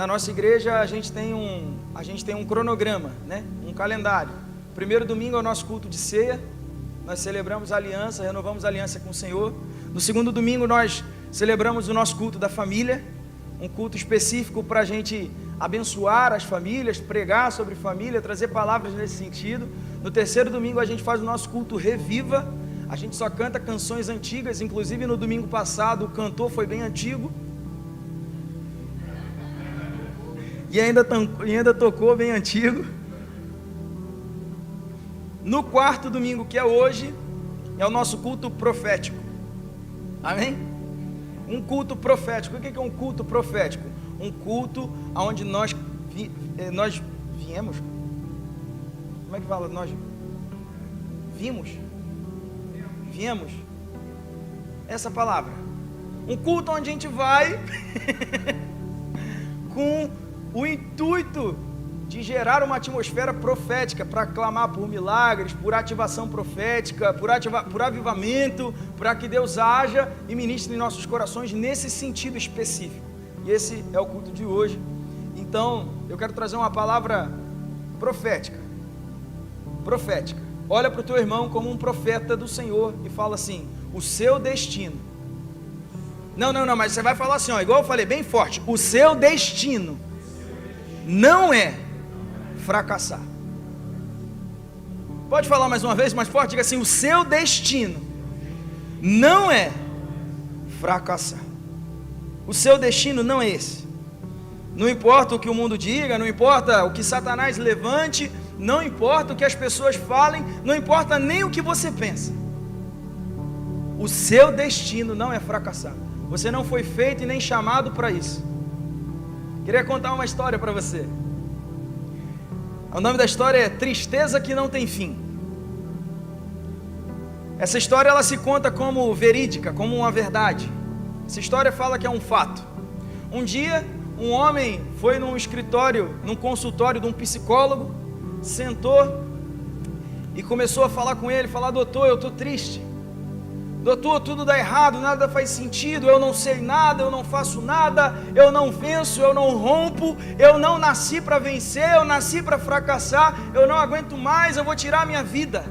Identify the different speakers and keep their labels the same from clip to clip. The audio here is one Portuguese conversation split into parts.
Speaker 1: Na nossa igreja a gente tem um cronograma, né? Um calendário. Primeiro domingo é o nosso culto de ceia, nós celebramos a aliança, renovamos a aliança com o Senhor. No segundo domingo nós celebramos o nosso culto da família, um culto específico para a gente abençoar as famílias, pregar sobre família, trazer palavras nesse sentido. No terceiro domingo a gente faz o nosso culto Reviva, a gente só canta canções antigas, inclusive no domingo passado o cantor foi bem antigo, e ainda tocou bem antigo. No quarto domingo, que é hoje, é o nosso culto profético, amém? Um culto profético. O que é um culto profético? Um culto onde nós viemos, como é que fala? Nós viemos, essa palavra, um culto onde a gente vai com o intuito de gerar uma atmosfera profética, para clamar por milagres, por ativação profética, por avivamento, para que Deus haja e ministre em nossos corações nesse sentido específico. E esse é o culto de hoje. Então, eu quero trazer uma palavra profética. Olha para o teu irmão como um profeta do Senhor e fala assim: o seu destino. Não, mas você vai falar assim, ó, igual eu falei, bem forte. O seu destino não é fracassar. Pode falar mais uma vez, mais forte, diga assim: o seu destino não é fracassar. O seu destino não é esse. Não importa o que o mundo diga, não importa o que Satanás levante, não importa o que as pessoas falem, não importa nem o que você pensa. O seu destino não é fracassar. Você não foi feito e nem chamado para isso. Queria contar uma história para você. O nome da história é Tristeza que Não Tem Fim. Essa história ela se conta como verídica, como uma verdade. Essa história fala que é um fato. Um dia, um homem foi num consultório de um psicólogo, sentou e começou a falar com ele, falar: doutor, eu estou triste. Doutor, tudo dá errado, nada faz sentido, eu não sei nada, eu não faço nada, eu não venço, eu não rompo, eu não nasci para vencer, eu nasci para fracassar, eu não aguento mais, eu vou tirar a minha vida.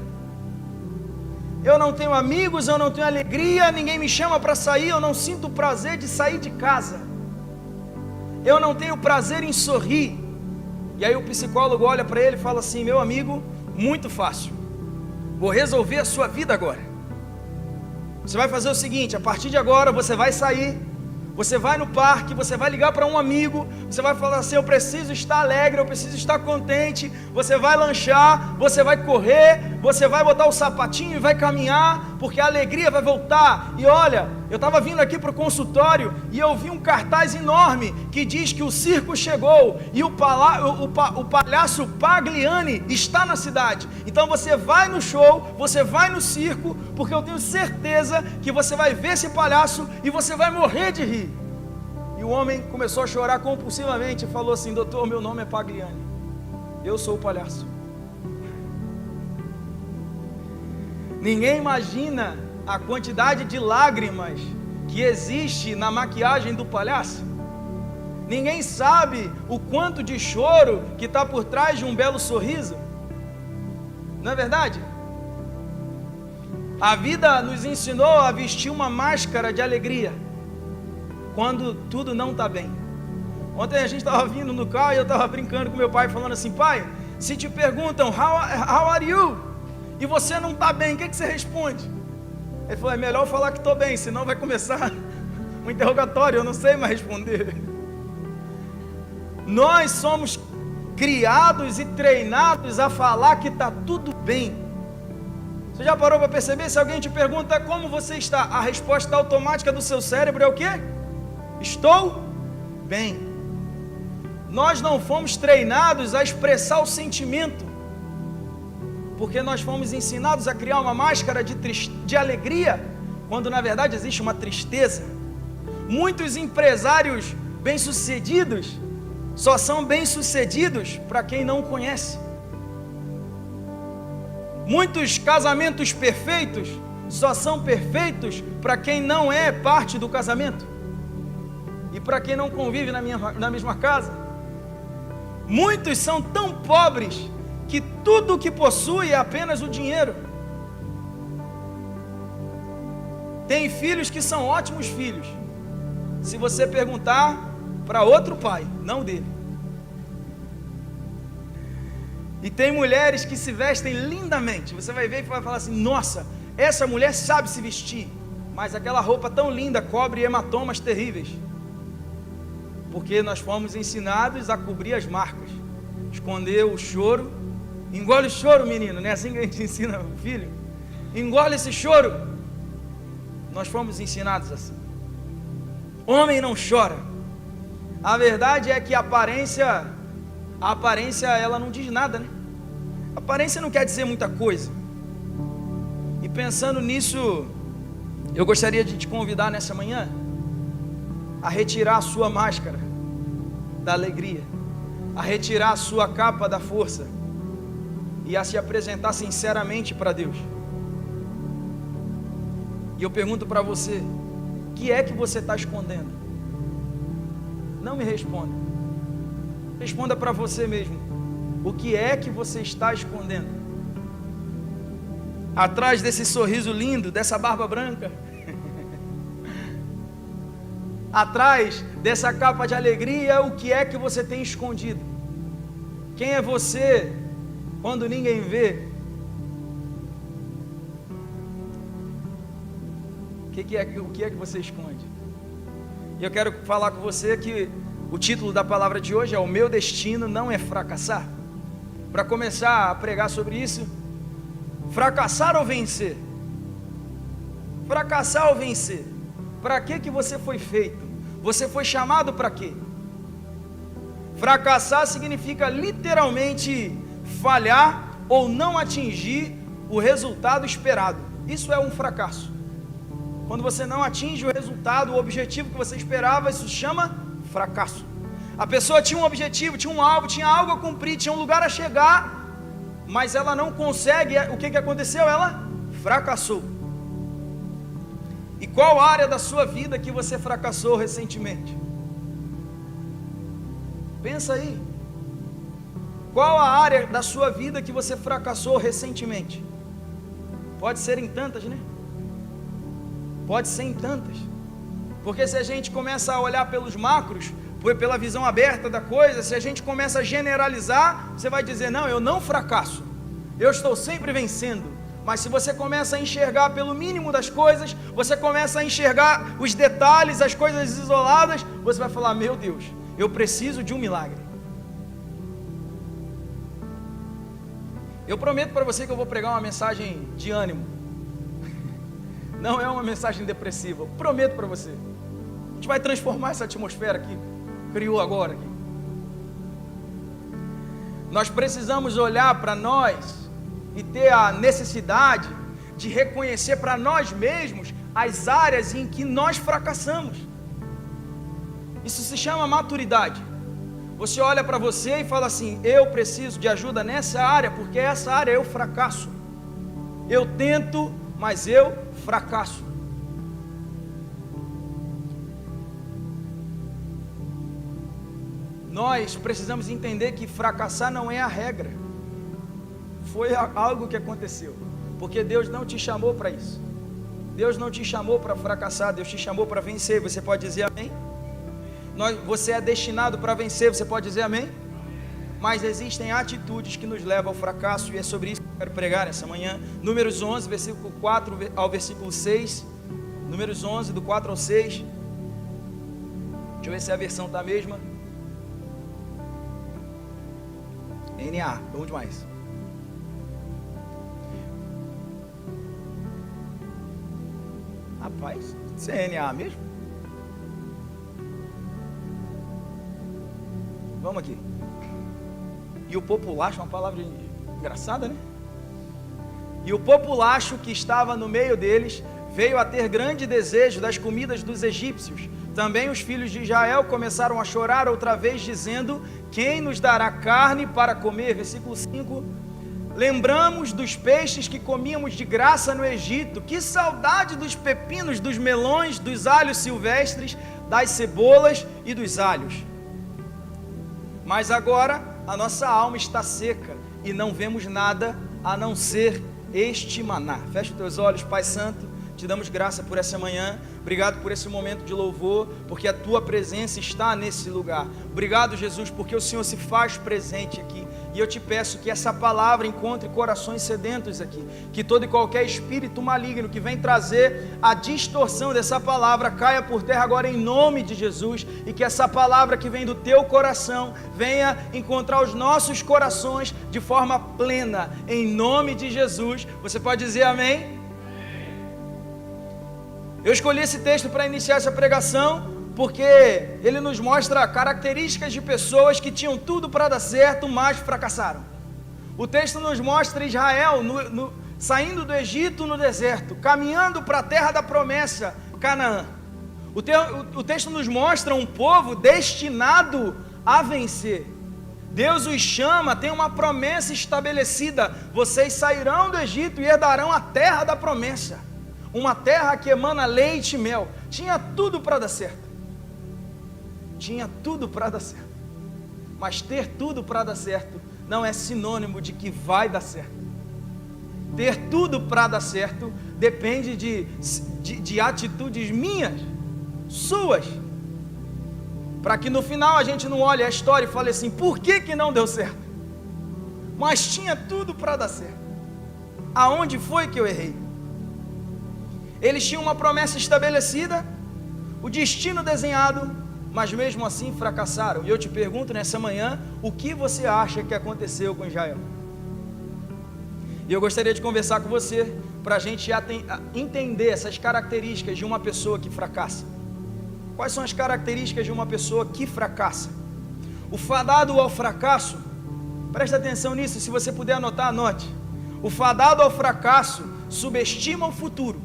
Speaker 1: Eu não tenho amigos, eu não tenho alegria, ninguém me chama para sair, eu não sinto prazer de sair de casa, eu não tenho prazer em sorrir. E aí o psicólogo olha para ele e fala assim: meu amigo, muito fácil, vou resolver a sua vida agora. Você vai fazer o seguinte: a partir de agora você vai sair, você vai no parque, você vai ligar para um amigo, você vai falar assim: eu preciso estar alegre, eu preciso estar contente. Você vai lanchar, você vai correr, você vai botar o sapatinho e vai caminhar, porque a alegria vai voltar. E olha, eu estava vindo aqui para o consultório e eu vi um cartaz enorme que diz que o circo chegou e o palhaço Pagliani está na cidade. Então você vai no show, você vai no circo, porque eu tenho certeza que você vai ver esse palhaço e você vai morrer de rir. E o homem começou a chorar compulsivamente e falou assim: doutor, meu nome é Pagliani, eu sou o palhaço. Ninguém imagina a quantidade de lágrimas que existe na maquiagem do palhaço. Ninguém sabe o quanto de choro que está por trás de um belo sorriso. Não é verdade? A vida nos ensinou a vestir uma máscara de alegria quando tudo não está bem. Ontem a gente estava vindo no carro e eu estava brincando com meu pai, falando assim: pai, se te perguntam how are you? E você não está bem, o que você responde? Ele falou: é melhor falar que estou bem, senão vai começar um interrogatório, eu não sei mais responder. Nós somos criados e treinados a falar que está tudo bem. Você já parou para perceber? Se alguém te pergunta como você está, a resposta automática do seu cérebro é o quê? Estou bem. Nós não fomos treinados a expressar o sentimento, porque nós fomos ensinados a criar uma máscara de alegria, quando na verdade existe uma tristeza. Muitos empresários bem-sucedidos só são bem-sucedidos para quem não conhece. Muitos casamentos perfeitos só são perfeitos para quem não é parte do casamento e para quem não convive na mesma casa. Muitos são tão pobres que tudo o que possui é apenas o dinheiro. Tem filhos que são ótimos filhos, se você perguntar para outro pai, não dele. E tem mulheres que se vestem lindamente, você vai ver e vai falar assim: nossa, essa mulher sabe se vestir, mas aquela roupa tão linda cobre hematomas terríveis, porque nós fomos ensinados a cobrir as marcas, esconder o choro. Engole o choro, menino, não é assim que a gente ensina o filho? Engole esse choro. Nós fomos ensinados assim. Homem não chora. A verdade é que a aparência ela não diz nada, né? A aparência não quer dizer muita coisa. E pensando nisso, eu gostaria de te convidar nessa manhã a retirar a sua máscara da alegria, a retirar a sua capa da força e a se apresentar sinceramente para Deus. E eu pergunto para você: o que é que você está escondendo? Não me responda. Responda para você mesmo: o que é que você está escondendo? Atrás desse sorriso lindo, dessa barba branca, atrás dessa capa de alegria, o que é que você tem escondido? Quem é você quando ninguém vê? O que é que você esconde? E eu quero falar com você que o título da palavra de hoje é: o meu destino não é fracassar. Para começar a pregar sobre isso, fracassar ou vencer? Fracassar ou vencer? Para que você foi feito? Você foi chamado para quê? Fracassar significa literalmente falhar ou não atingir o resultado esperado. Isso é um fracasso. Quando você não atinge o resultado, o objetivo que você esperava, isso se chama fracasso. A pessoa tinha um objetivo, tinha um alvo, tinha algo a cumprir, tinha um lugar a chegar, mas ela não consegue. O que aconteceu? Ela fracassou. E qual área da sua vida que você fracassou recentemente? Pensa aí. Qual a área da sua vida que você fracassou recentemente? Pode ser em tantas, né? Pode ser em tantas. Porque se a gente começa a olhar pelos macros, pela visão aberta da coisa, se a gente começa a generalizar, você vai dizer: não, eu não fracasso, eu estou sempre vencendo. Mas se você começa a enxergar pelo mínimo das coisas, você começa a enxergar os detalhes, as coisas isoladas, você vai falar: meu Deus, eu preciso de um milagre. Eu prometo para você que eu vou pregar uma mensagem de ânimo. Não é uma mensagem depressiva, eu prometo para você. A gente vai transformar essa atmosfera que criou agora aqui. Nós precisamos olhar para nós e ter a necessidade de reconhecer para nós mesmos as áreas em que nós fracassamos. Isso se chama maturidade. Você olha para você e fala assim: eu preciso de ajuda nessa área, porque essa área eu fracasso. Eu tento, mas eu fracasso. Nós precisamos entender que fracassar não é a regra. Foi algo que aconteceu, porque Deus não te chamou para isso. Deus não te chamou para fracassar, Deus te chamou para vencer. Você pode dizer amém? Você é destinado para vencer, você pode dizer amém? Mas existem atitudes que nos levam ao fracasso, e é sobre isso que eu quero pregar essa manhã. Números 11, versículo 4 ao versículo 6. Números 11, do 4 ao 6. Deixa eu ver se a versão está a mesma. NA, bom demais. Rapaz, isso é NA mesmo? Vamos aqui. E o populacho, uma palavra engraçada, né? E o populacho que estava no meio deles veio a ter grande desejo das comidas dos egípcios. Também os filhos de Israel começaram a chorar outra vez, dizendo: quem nos dará carne para comer? Versículo 5. Lembramos dos peixes que comíamos de graça no Egito. Que saudade dos pepinos, dos melões, dos alhos silvestres, das cebolas e dos alhos. Mas agora a nossa alma está seca e não vemos nada a não ser este maná. Fecha os teus olhos, Pai Santo, te damos graça por essa manhã, obrigado por esse momento de louvor, porque a Tua presença está nesse lugar. Obrigado, Jesus, porque o Senhor se faz presente aqui, e eu te peço que essa palavra encontre corações sedentos aqui, que todo e qualquer espírito maligno que vem trazer a distorção dessa palavra caia por terra agora em nome de Jesus, e que essa palavra que vem do Teu coração venha encontrar os nossos corações de forma plena, em nome de Jesus. Você pode dizer amém? Eu escolhi esse texto para iniciar essa pregação, porque ele nos mostra características de pessoas que tinham tudo para dar certo, mas fracassaram. O texto nos mostra Israel saindo do Egito no deserto, caminhando para a terra da promessa, Canaã. O texto nos mostra um povo destinado a vencer. Deus os chama, tem uma promessa estabelecida: vocês sairão do Egito e herdarão a terra da promessa. Uma terra que emana leite e mel. Tinha tudo para dar certo. Tinha tudo para dar certo. Mas ter tudo para dar certo não é sinônimo de que vai dar certo. Ter tudo para dar certo depende de atitudes minhas, suas. Para que no final a gente não olhe a história e fale assim: por que não deu certo? Mas tinha tudo para dar certo. Aonde foi que eu errei? Eles tinham uma promessa estabelecida, o destino desenhado, mas mesmo assim fracassaram. E eu te pergunto nessa manhã, o que você acha que aconteceu com Israel? E eu gostaria de conversar com você, para a gente entender essas características de uma pessoa que fracassa. Quais são as características de uma pessoa que fracassa? O fadado ao fracasso, presta atenção nisso, se você puder anotar, anote. O fadado ao fracasso subestima o futuro,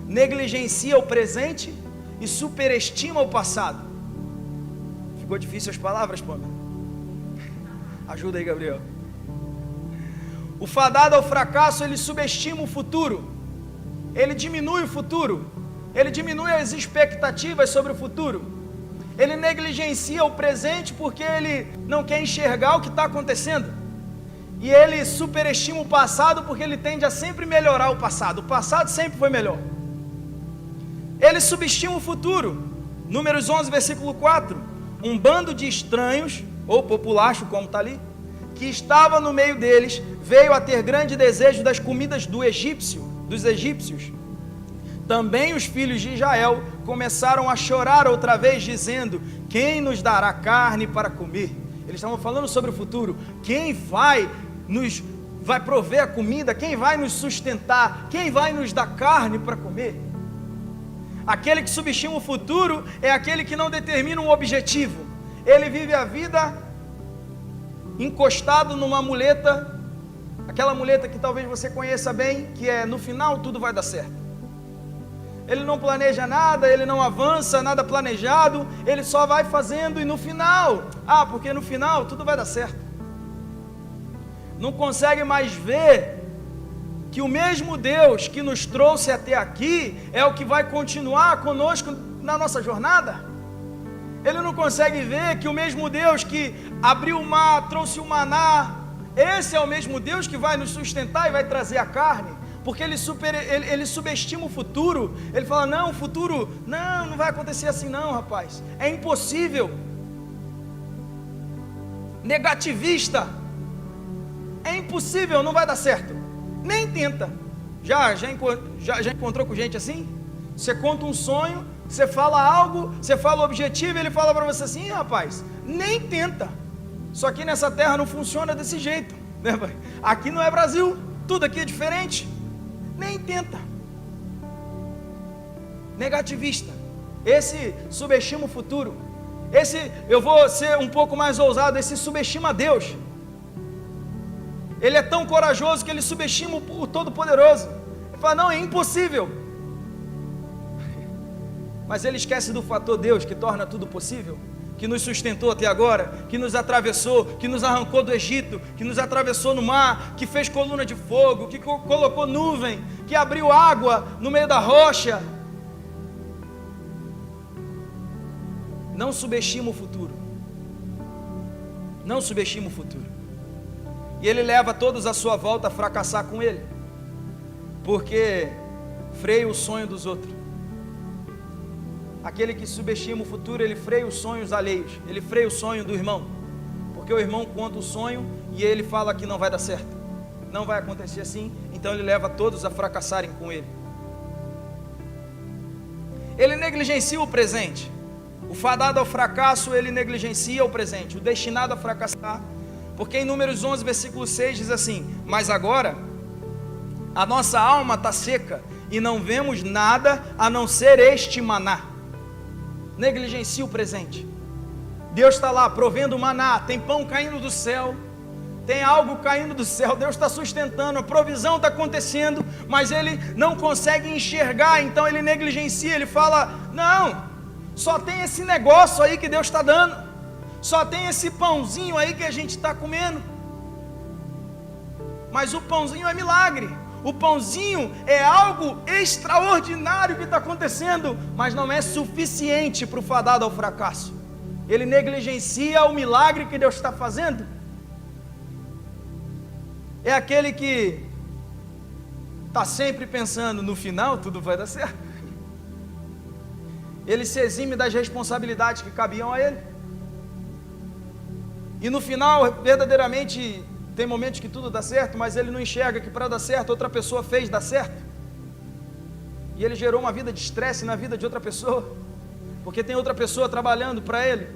Speaker 1: negligencia o presente e superestima o passado. Ficou difícil as palavras, Pamela? Ajuda aí, Gabriel. O fadado ao fracasso, ele subestima o futuro, ele diminui o futuro, ele diminui as expectativas sobre o futuro, ele negligencia o presente porque ele não quer enxergar o que está acontecendo, e ele superestima o passado porque ele tende a sempre melhorar o passado sempre foi melhor. Ele subestima o futuro. Números 11, versículo 4. Um bando de estranhos, ou populacho, como está ali, que estava no meio deles, veio a ter grande desejo das comidas dos egípcios. Também os filhos de Israel começaram a chorar outra vez, dizendo: quem nos dará carne para comer? Eles estavam falando sobre o futuro. Quem vai prover a comida? Quem vai nos sustentar? Quem vai nos dar carne para comer? Aquele que subestima o futuro é aquele que não determina um objetivo. Ele vive a vida encostado numa muleta, aquela muleta que talvez você conheça bem, que é: no final tudo vai dar certo. Ele não planeja nada, ele não avança, nada planejado, ele só vai fazendo e no final, porque no final tudo vai dar certo. Não consegue mais ver que o mesmo Deus que nos trouxe até aqui é o que vai continuar conosco na nossa jornada. Ele não consegue ver que o mesmo Deus que abriu o mar, trouxe o maná, esse é o mesmo Deus que vai nos sustentar e vai trazer a carne, porque ele subestima o futuro. Ele fala: não, o futuro, não vai acontecer assim não, rapaz, é impossível. Negativista, é impossível, não vai dar certo. Nem tenta. Já encontrou com gente assim? Você conta um sonho, você fala algo, você fala o objetivo, ele fala para você assim: rapaz, nem tenta. Só que nessa terra não funciona desse jeito, né, pai? Aqui não é Brasil, tudo aqui é diferente. Nem tenta. Negativista. Esse subestima o futuro. Esse, eu vou ser um pouco mais ousado, esse subestima Deus. Ele é tão corajoso que ele subestima o Todo-Poderoso. Ele fala: não, é impossível. Mas ele esquece do fator Deus, que torna tudo possível, que nos sustentou até agora, que nos atravessou, que nos arrancou do Egito, que nos atravessou no mar, que fez coluna de fogo, que colocou nuvem, que abriu água no meio da rocha. Não subestima o futuro. Não subestime o futuro. E ele leva todos à sua volta a fracassar com ele, porque freia o sonho dos outros. Aquele que subestima o futuro, ele freia os sonhos alheios, ele freia o sonho do irmão, porque o irmão conta o sonho e ele fala que não vai dar certo, não vai acontecer assim, então ele leva todos a fracassarem com ele. Ele negligencia o presente. O fadado ao fracasso, ele negligencia o presente, o destinado a fracassar, porque em Números 11, versículo 6 diz assim: mas agora a nossa alma está seca e não vemos nada a não ser este maná. Negligencia o presente. Deus está lá provendo maná, tem pão caindo do céu, tem algo caindo do céu, Deus está sustentando, a provisão está acontecendo, mas ele não consegue enxergar, então ele negligencia, ele fala: não, só tem esse negócio aí que Deus está dando, só tem esse pãozinho aí que a gente está comendo, mas o pãozinho é milagre, o pãozinho é algo extraordinário que está acontecendo, mas não é suficiente para o fadado ao fracasso. Ele negligencia o milagre que Deus está fazendo. É aquele que está sempre pensando: no final tudo vai dar certo. Ele se exime das responsabilidades que cabiam a ele, e no final verdadeiramente tem momentos que tudo dá certo, mas ele não enxerga que para dar certo outra pessoa fez dar certo, e ele gerou uma vida de estresse na vida de outra pessoa, porque tem outra pessoa trabalhando para ele.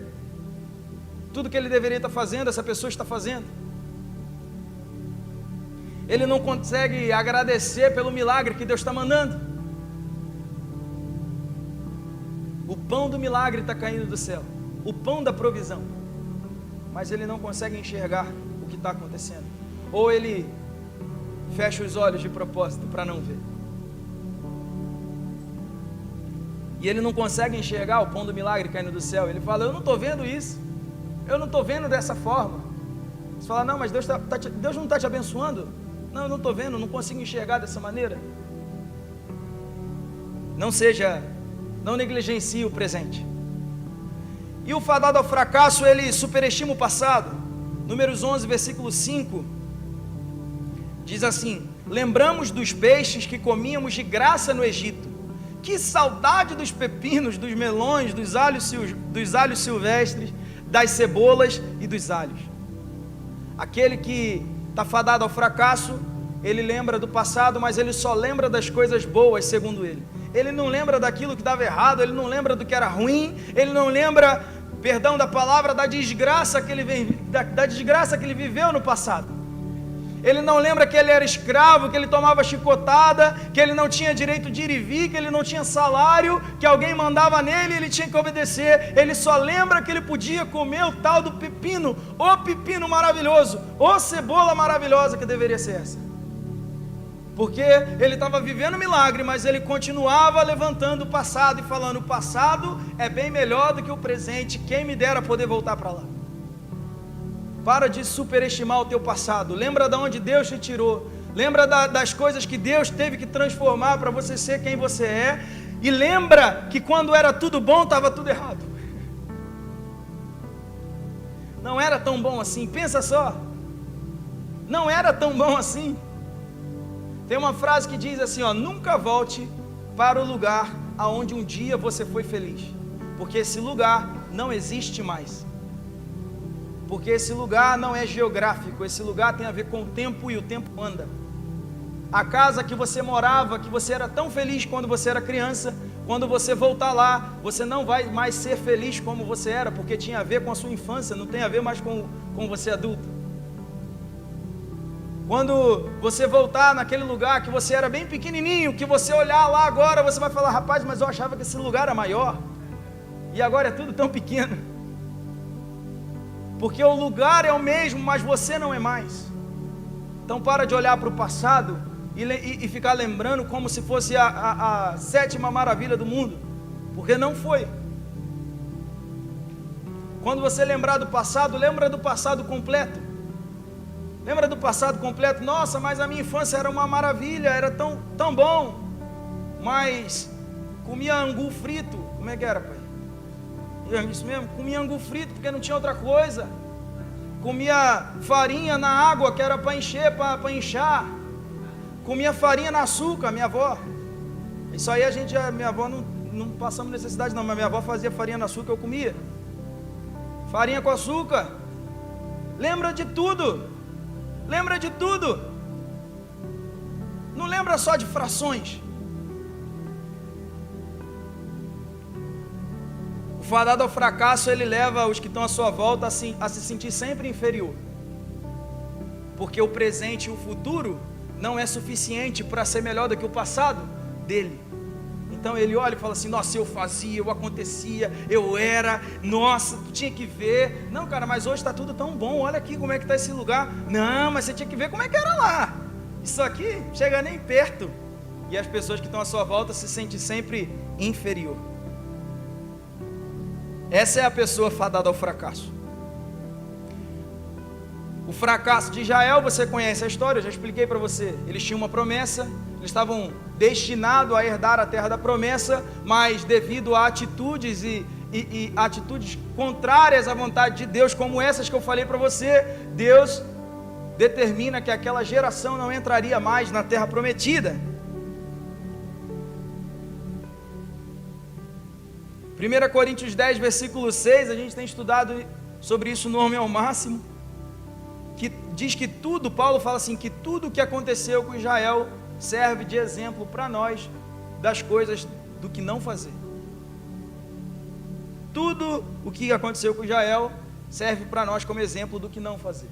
Speaker 1: Tudo que ele deveria estar fazendo, essa pessoa está fazendo. Ele não consegue agradecer pelo milagre que Deus está mandando. O pão do milagre está caindo do céu, o pão da provisão, mas ele não consegue enxergar o que está acontecendo, ou ele fecha os olhos de propósito para não ver, e ele não consegue enxergar o pão do milagre caindo do céu. Ele fala: eu não estou vendo isso, eu não estou vendo dessa forma. Você fala: não, mas Deus não está te abençoando. Não, eu não estou vendo, não consigo enxergar dessa maneira. Não negligencie o presente. E o fadado ao fracasso, ele superestima o passado. Números 11, versículo 5, diz assim: lembramos dos peixes que comíamos de graça no Egito. Que saudade dos pepinos, dos melões, dos alhos silvestres, das cebolas e dos alhos. Aquele que está fadado ao fracasso, ele lembra do passado, mas ele só lembra das coisas boas, segundo ele. Ele não lembra daquilo que dava errado, ele não lembra do que era ruim, ele não lembra, perdão da palavra, da desgraça que ele viveu no passado. Ele não lembra que ele era escravo, que ele tomava chicotada, que ele não tinha direito de ir e vir, que ele não tinha salário, que alguém mandava nele e ele tinha que obedecer. Ele só lembra que ele podia comer o tal do pepino, o pepino maravilhoso, ou cebola maravilhosa que deveria ser essa. Porque ele estava vivendo milagre, mas ele continuava levantando o passado e falando: o passado é bem melhor do que o presente, quem me dera poder voltar para lá. Para de superestimar o teu passado. Lembra de onde Deus te tirou. Lembra das coisas que Deus teve que transformar para você ser quem você é. E lembra que quando era tudo bom, estava tudo errado. Não era tão bom assim. Pensa só. Não era tão bom assim. Tem uma frase que diz assim, nunca volte para o lugar aonde um dia você foi feliz. Porque esse lugar não existe mais. Porque esse lugar não é geográfico, esse lugar tem a ver com o tempo e o tempo anda. A casa que você morava, que você era tão feliz quando você era criança, quando você voltar lá, você não vai mais ser feliz como você era, porque tinha a ver com a sua infância, não tem a ver mais com você adulto. Quando você voltar naquele lugar que você era bem pequenininho, que você olhar lá agora, você vai falar: rapaz, mas eu achava que esse lugar era maior, e agora é tudo tão pequeno. Porque o lugar é o mesmo, mas você não é mais. Então para de olhar para o passado e ficar lembrando como se fosse a sétima maravilha do mundo, porque não foi. Quando você lembrar do passado, lembra do passado completo. Lembra do passado completo. Nossa, mas a minha infância era uma maravilha, era tão bom, mas comia angu frito. Como é que era, pai? Isso mesmo, comia angu frito porque não tinha outra coisa. comia farinha na água que era para encher, para inchar, comia farinha no açúcar, minha avó. Isso aí minha avó não passamos necessidade não, mas minha avó fazia farinha no açúcar, eu comia. Farinha com açúcar. Lembra de tudo. Lembra de tudo. Não lembra só de frações. O fadado ao fracasso, ele leva os que estão à sua volta a se sentir sempre inferior. Porque o presente e o futuro não é suficiente para ser melhor do que o passado dele. Então ele olha e fala assim: nossa, eu fazia, eu acontecia, eu era, nossa, tu tinha que ver. Não, cara, mas hoje está tudo tão bom, olha aqui como é que está esse lugar. Não, mas você tinha que ver como é que era lá. Isso aqui chega nem perto. E as pessoas que estão à sua volta se sentem sempre inferior. Essa é a pessoa fadada ao fracasso. O fracasso de Israel, você conhece a história, eu já expliquei para você. Eles tinham uma promessa, eles estavam destinados a herdar a terra da promessa, mas devido a atitudes e atitudes contrárias à vontade de Deus, como essas que eu falei para você, Deus determina que aquela geração não entraria mais na terra prometida. 1 Coríntios 10, versículo 6, a gente tem estudado sobre isso no Homem ao Máximo, que diz que tudo, Paulo fala assim, que tudo o que aconteceu com Israel serve de exemplo para nós das coisas do que não fazer. Tudo o que aconteceu com Israel serve para nós como exemplo do que não fazer.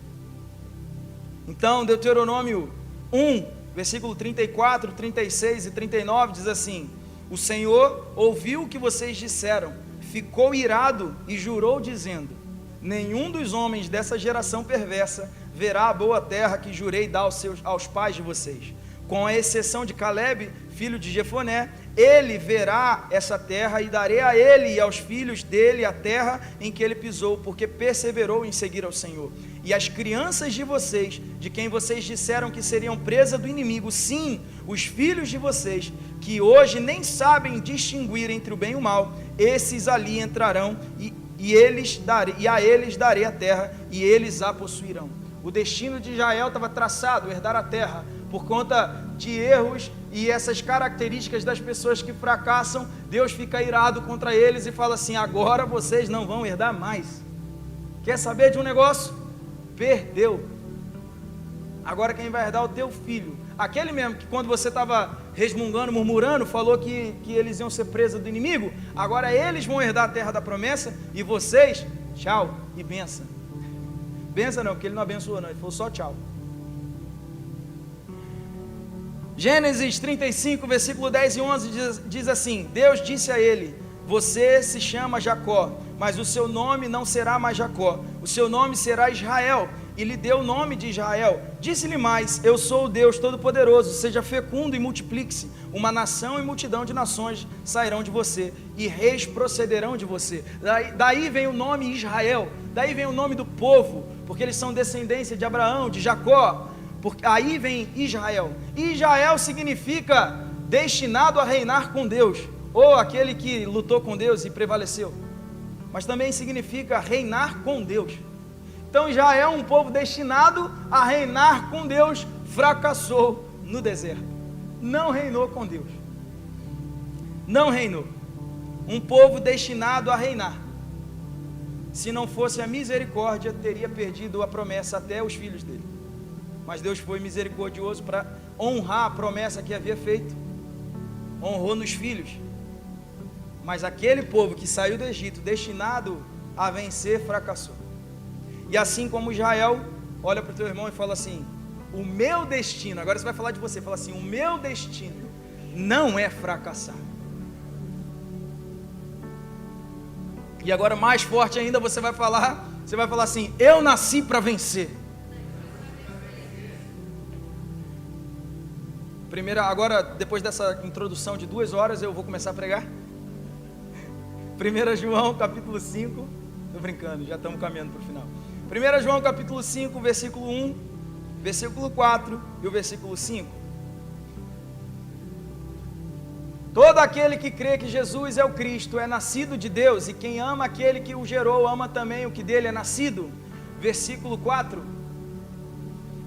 Speaker 1: Então, Deuteronômio 1, versículo 34, 36 e 39 diz assim: o Senhor ouviu o que vocês disseram, ficou irado e jurou dizendo: nenhum dos homens dessa geração perversa verá a boa terra que jurei dar aos pais de vocês. Com a exceção de Caleb, filho de Jefoné, ele verá essa terra e darei a ele e aos filhos dele a terra em que ele pisou, porque perseverou em seguir ao Senhor. E as crianças de vocês, de quem vocês disseram que seriam presa do inimigo, sim, os filhos de vocês, que hoje nem sabem distinguir entre o bem e o mal, esses ali entrarão e a eles darei a terra e eles a possuirão. O destino de Israel estava traçado, herdar a terra. Por conta de erros e essas características das pessoas que fracassam, Deus fica irado contra eles e fala assim: agora vocês não vão herdar mais. Quer saber de um negócio? Perdeu. Agora quem vai herdar é o teu filho. Aquele mesmo que quando você estava resmungando, murmurando, falou que eles iam ser presos do inimigo, agora eles vão herdar a terra da promessa e vocês, tchau e benção. Benção não, porque ele não abençoou não, ele falou só tchau. Gênesis 35, versículo 10 e 11 diz assim: Deus disse a ele: você se chama Jacó, mas o seu nome não será mais Jacó, o seu nome será Israel, e lhe deu o nome de Israel. Disse-lhe mais: eu sou o Deus Todo-Poderoso, seja fecundo e multiplique-se, uma nação e multidão de nações sairão de você, e reis procederão de você. Daí vem o nome Israel, daí vem o nome do povo, porque eles são descendência de Abraão, de Jacó. Porque aí vem Israel. Israel significa destinado a reinar com Deus, ou aquele que lutou com Deus e prevaleceu. Mas também significa reinar com Deus. Então Israel, um povo destinado a reinar com Deus, fracassou no deserto. Não reinou com Deus. Não reinou. Um povo destinado a reinar. Se não fosse a misericórdia, teria perdido a promessa até os filhos dele. Mas Deus foi misericordioso para honrar a promessa que havia feito. Honrou nos filhos. Mas aquele povo que saiu do Egito, destinado a vencer, fracassou. E assim como Israel, olha para o teu irmão e fala assim: o meu destino, agora você vai falar de você, fala assim: o meu destino não é fracassar. E agora mais forte ainda você vai falar assim: eu nasci para vencer. Agora, depois dessa introdução de 2 horas, eu vou começar a pregar. 1 João capítulo 5, estou brincando, já estamos caminhando para o final. 1 João capítulo 5, versículo 1, versículo 4 e o versículo 5. Todo aquele que crê que Jesus é o Cristo é nascido de Deus, e quem ama aquele que o gerou, ama também o que dele é nascido. versículo 4.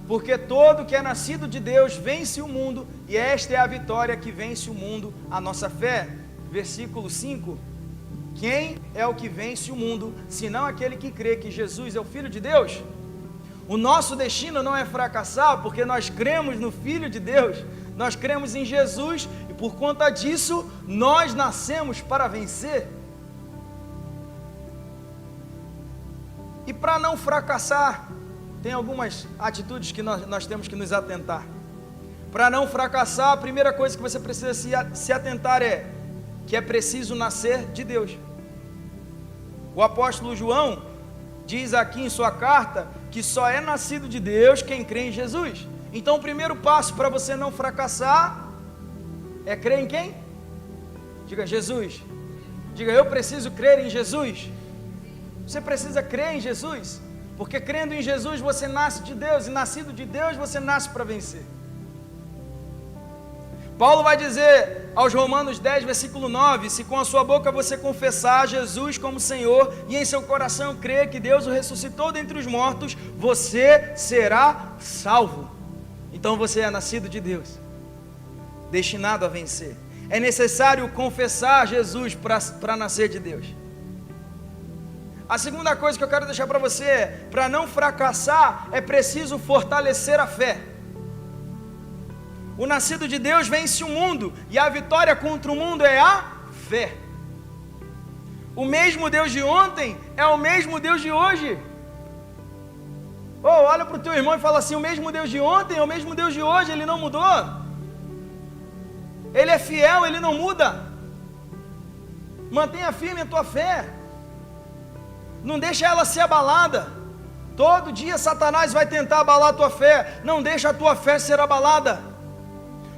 Speaker 1: Porque todo que é nascido de Deus vence o mundo, e esta é a vitória que vence o mundo, a nossa fé. Versículo 5. Quem é o que vence o mundo, senão aquele que crê que Jesus é o Filho de Deus? O nosso destino não é fracassar, porque nós cremos no Filho de Deus, nós cremos em Jesus, e por conta disso, nós nascemos para vencer. E para não fracassar, tem algumas atitudes que nós temos que nos atentar. Para não fracassar, a primeira coisa que você precisa se atentar é que é preciso nascer de Deus. O apóstolo João diz aqui em sua carta que só é nascido de Deus quem crê em Jesus. Então o primeiro passo para você não fracassar é crer em quem? Diga Jesus. Diga, eu preciso crer em Jesus. Você precisa crer em Jesus, porque crendo em Jesus você nasce de Deus, e nascido de Deus você nasce para vencer. Paulo vai dizer aos Romanos 10, versículo 9, se com a sua boca você confessar Jesus como Senhor, e em seu coração crer que Deus o ressuscitou dentre os mortos, você será salvo. Então você é nascido de Deus, destinado a vencer. É necessário confessar Jesus para nascer de Deus. A segunda coisa que eu quero deixar para você é, para não fracassar, é preciso fortalecer a fé. O nascido de Deus vence o mundo, e a vitória contra o mundo é a fé. O mesmo Deus de ontem é o mesmo Deus de hoje. Olha para o teu irmão e fala assim, o mesmo Deus de ontem é o mesmo Deus de hoje, Ele não mudou. Ele é fiel, Ele não muda. Mantenha firme a tua fé. Não deixa ela ser abalada. Todo dia Satanás vai tentar abalar a tua fé. Não deixa a tua fé ser abalada,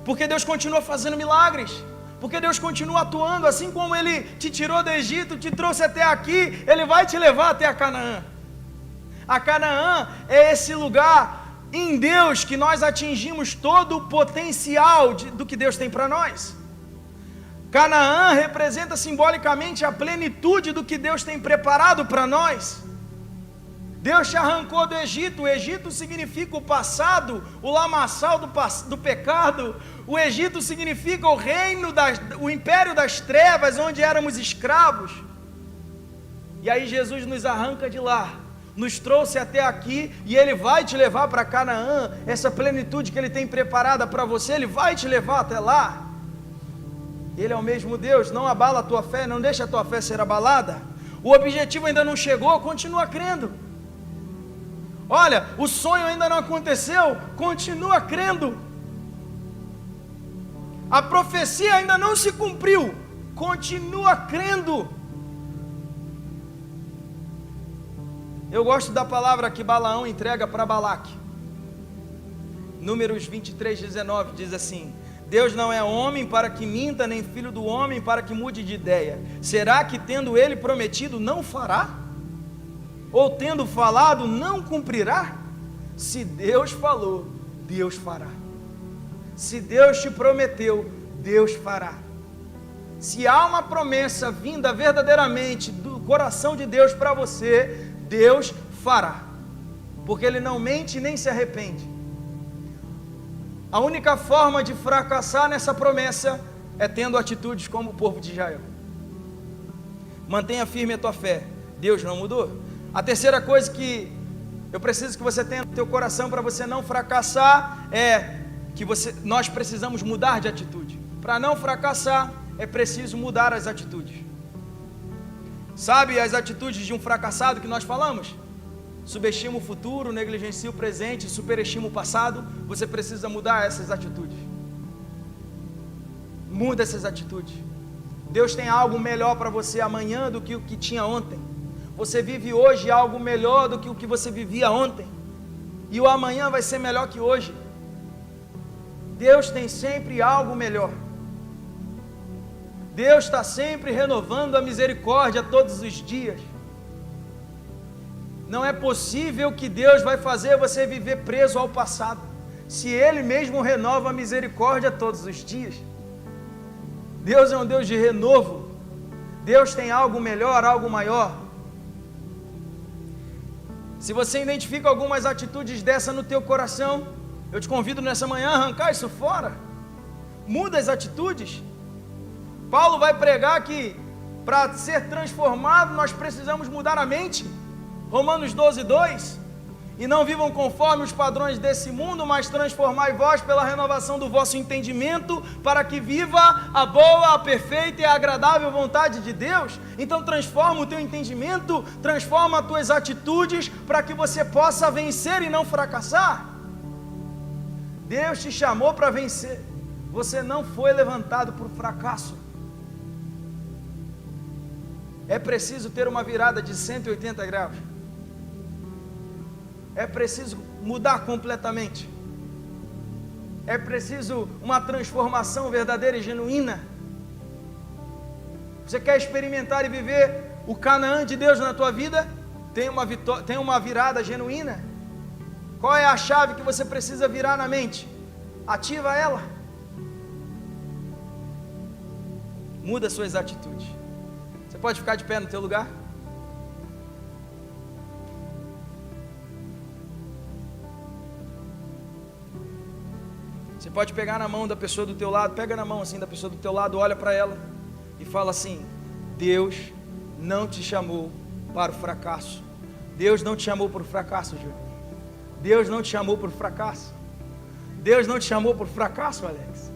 Speaker 1: porque Deus continua fazendo milagres, porque Deus continua atuando. Assim como Ele te tirou do Egito, te trouxe até aqui, Ele vai te levar até a Canaã. A Canaã é esse lugar em Deus que nós atingimos todo o potencial do que Deus tem para nós. Canaã representa simbolicamente a plenitude do que Deus tem preparado para nós. Deus te arrancou do Egito. O Egito significa o passado, o lamaçal do pecado. O Egito significa o reino, o império das trevas, onde éramos escravos. E aí Jesus nos arranca de lá, nos trouxe até aqui, e Ele vai te levar para Canaã. Essa plenitude que Ele tem preparada para você, Ele vai te levar até lá. Ele é o mesmo Deus. Não abala a tua fé, não deixa a tua fé ser abalada. O objetivo ainda não chegou, continua crendo. Olha, o sonho ainda não aconteceu, continua crendo. A profecia ainda não se cumpriu, continua crendo. Eu gosto da palavra que Balaão entrega para Balaque. Números 23, 19 diz assim: Deus não é homem para que minta, nem filho do homem para que mude de ideia. Será que tendo Ele prometido não fará? Ou tendo falado não cumprirá? Se Deus falou, Deus fará. Se Deus te prometeu, Deus fará. Se há uma promessa vinda verdadeiramente do coração de Deus para você, Deus fará, porque Ele não mente nem se arrepende. A única forma de fracassar nessa promessa é tendo atitudes como o povo de Israel. Mantenha firme a tua fé, Deus não mudou. A terceira coisa que eu preciso que você tenha no teu coração para você não fracassar é que nós precisamos mudar de atitude. Para não fracassar é preciso mudar as atitudes. Sabe as atitudes de um fracassado que nós falamos? Subestima o futuro, negligencia o presente, superestima o passado. Você precisa mudar essas atitudes. Muda essas atitudes. Deus tem algo melhor para você amanhã do que o que tinha ontem. Você vive hoje algo melhor do que o que você vivia ontem, e o amanhã vai ser melhor que hoje. Deus tem sempre algo melhor. Deus está sempre renovando a misericórdia todos os dias. Não é possível que Deus vai fazer você viver preso ao passado, se Ele mesmo renova a misericórdia todos os dias. Deus é um Deus de renovo. Deus tem algo melhor, algo maior. Se você identifica algumas atitudes dessa no teu coração, eu te convido nessa manhã a arrancar isso fora. Muda as atitudes. Paulo vai pregar que para ser transformado nós precisamos mudar a mente. Romanos 12:2. E não vivam conforme os padrões desse mundo, mas transformai vós pela renovação do vosso entendimento, para que viva a boa, a perfeita e a agradável vontade de Deus. Então transforma o teu entendimento, transforma as tuas atitudes, para que você possa vencer e não fracassar. Deus te chamou para vencer. Você não foi levantado por fracasso. É preciso ter uma virada de 180 graus. É preciso mudar completamente. É preciso uma transformação verdadeira e genuína. Você quer experimentar e viver o Canaã de Deus na tua vida? Tem uma virada genuína. Qual é a chave que você precisa virar na mente? Ativa ela. Muda suas atitudes. Você pode ficar de pé no teu lugar? Você pode pegar na mão da pessoa do teu lado, pega na mão assim da pessoa do teu lado, olha para ela e fala assim: Deus não te chamou para o fracasso. Deus não te chamou por fracasso, Júlio. Deus não te chamou por fracasso. Deus não te chamou por fracasso, Alex.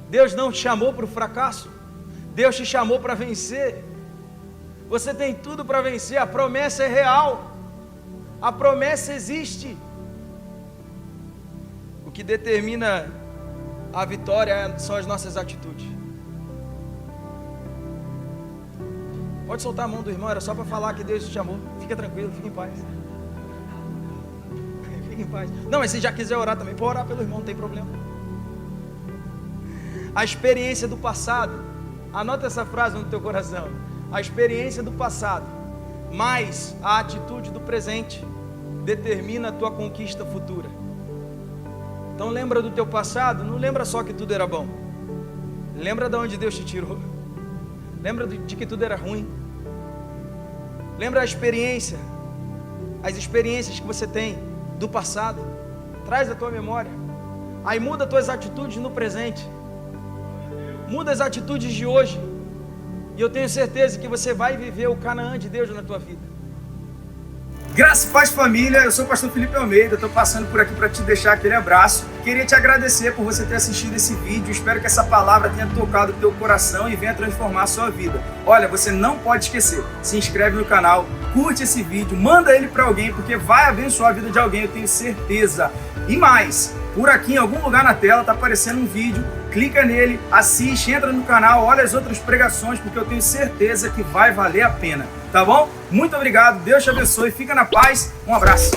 Speaker 1: Deus não te chamou por fracasso. Deus te chamou para vencer. Você tem tudo para vencer. A promessa é real. A promessa existe. O que determina a vitória são as nossas atitudes. Pode soltar a mão do irmão, era só para falar que Deus te chamou. Fica tranquilo, fica em paz. Fica em paz. Não, mas se já quiser orar também, pode orar pelo irmão, não tem problema. A experiência do passado, anota essa frase no teu coração. A experiência do passado, mais a atitude do presente, determina a tua conquista futura. Então lembra do teu passado, não lembra só que tudo era bom. Lembra de onde Deus te tirou. Lembra de que tudo era ruim. Lembra as experiências que você tem do passado. Traz a tua memória. Aí muda as tuas atitudes no presente. Muda as atitudes de hoje. E eu tenho certeza que você vai viver o Canaã de Deus na tua vida. Graça e paz, família, eu sou o pastor Felipe Almeida, estou passando por aqui para te deixar aquele abraço. Queria te agradecer por você ter assistido esse vídeo, espero que essa palavra tenha tocado o teu coração e venha transformar a sua vida. Olha, você não pode esquecer, se inscreve no canal, curte esse vídeo, manda ele para alguém, porque vai abençoar a vida de alguém, eu tenho certeza. E mais, por aqui em algum lugar na tela está aparecendo um vídeo, clica nele, assiste, entra no canal, olha as outras pregações, porque eu tenho certeza que vai valer a pena, tá bom? Muito obrigado, Deus te abençoe, fica na paz, um abraço.